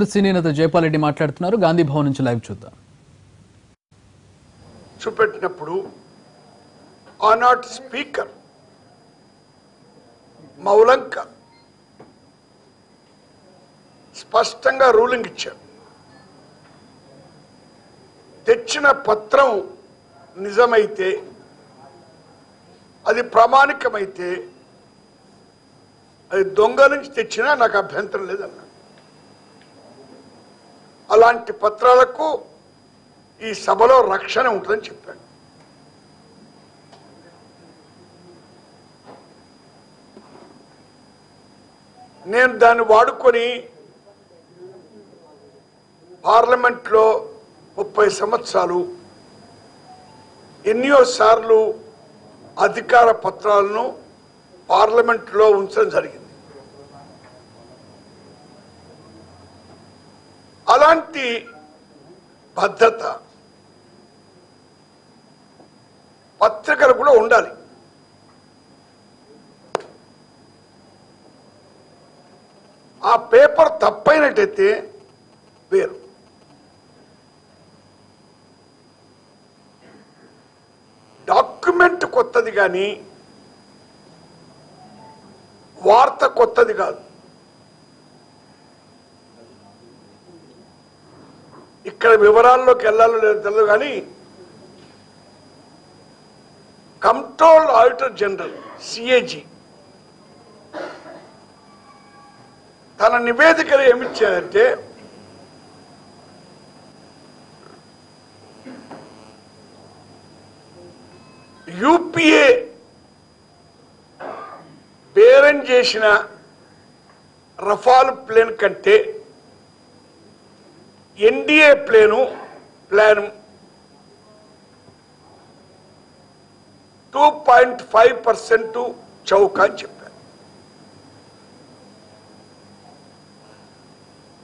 Senior నేత జయపాల్ రెడ్డి మాట్లాడుతున్నారు. గాంధీ భవన్ నుంచి లైవ్ చూద్దాం. చూపెట్టినప్పుడు ఆనాటి స్పీకర్ మౌలంక స్పష్టంగా రూలింగ్ ఇచ్చారు. తెచ్చిన పత్రం నిజమైతే, అది ప్రామాణికమైతే, అది దొంగ నుంచి తెచ్చినా నాకు అభ్యంతరం లేదన్నా. అలాంటి పత్రాలకు ఈ సభలో రక్షణ ఉంటుందని చెప్పాడు. నేను దాన్ని వాడుకొని పార్లమెంట్లో 30 సంవత్సరాలు ఎన్నోసార్లు అధికార పత్రాలను పార్లమెంట్లో ఉంచడం జరిగింది. అలాంటి భద్రత పత్రికలు కూడా ఉండాలి. ఆ పేపర్ తప్పైనట్టయితే వేరు. డాక్యుమెంట్ కొత్తది కానీ వార్త కొత్తది కాదు. ఇక్కడ వివరాల్లోకి వెళ్ళాలో లేదో తెలియదు కానీ కంట్రోల్ ఆడిటర్ జనరల్ సిఏజీ తన నివేదికలు ఏమిచ్చారంటే, యూపీఏ బేరం చేసిన రఫాల్ ప్లేన్ కంటే ఎన్డీఏ ప్లాన్ 2.5% చౌక అని చెప్పారు.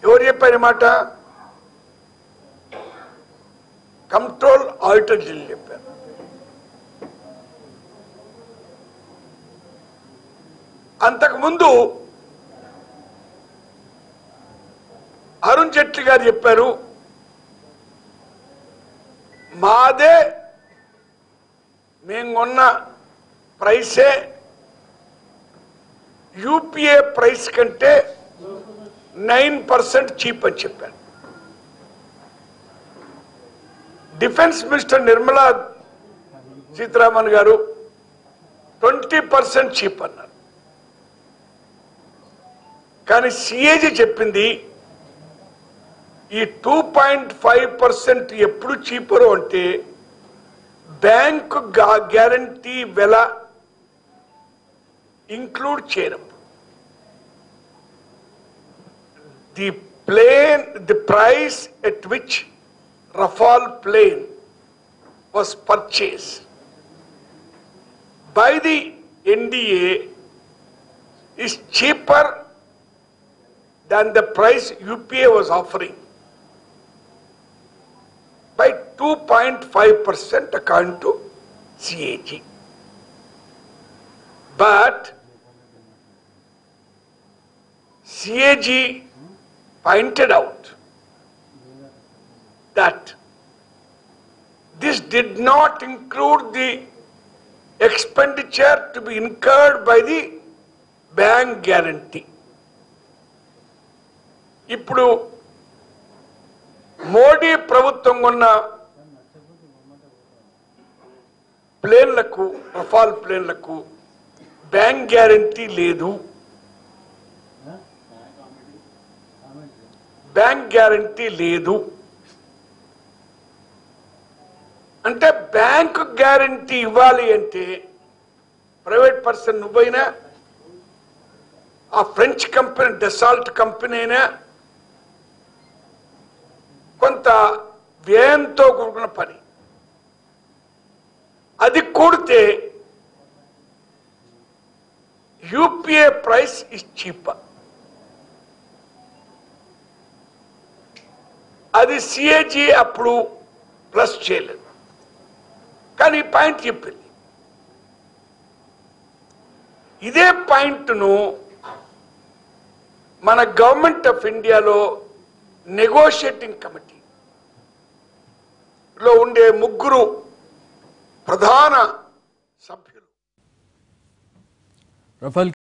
ఎవరు చెప్పారు మాట? కంట్రోల్ ఆడిటర్ జనరల్ చెప్పారు. అంతకుముందు అరుణ్ జైట్లీ గారు చెప్పారు, మాదే మేము కొన్న ప్రైసే యూపీఏ ప్రైస్ కంటే 9% చీప్ అని చెప్పారు. డిఫెన్స్ మినిస్టర్ నిర్మలా సీతారామన్ గారు 20% చీప్ అన్నారు. కానీ సిఏజీ చెప్పింది ఈ 2.5% ఎప్పుడు చీపరు అంటే బ్యాంకు గ్యారంటీ వెల ఇంక్లూడ్ చేయడం. The price at which Rafale plane was purchased by the NDA is cheaper than the price UPA was offering by 2.5% according to CAG. But CAG pointed out that this did not include the expenditure to be incurred by the bank guarantee. ఇప్పుడు మోడీ ప్రభుత్వం ఉన్న ప్లేన్లకు, రఫాల్ ప్లేన్లకు bank guarantee లేదు. Bank guarantee లేదు అంటే bank guarantee ఇవ్వాలి అంటే private person నువ్వైనా, ఆ ఫ్రెంచ్ కంపెనీ డెసాల్ట్ కంపెనీ అయినా కొంత వ్యయంతో కూడుకున్న పని. అది కూడితే యూపీఏ ప్రైస్ ఇస్ చీపర్. అది సిఏజీ అప్పుడు ప్లస్ చేయలేదు. కానీ ఈ పాయింట్ చెప్పింది. ఇదే పాయింట్ను మన గవర్నమెంట్ ఆఫ్ ఇండియాలో నెగోషియేటింగ్ కమిటీలో ఉండే ముగ్గురు ప్రధాన సభ్యులు రఫేల్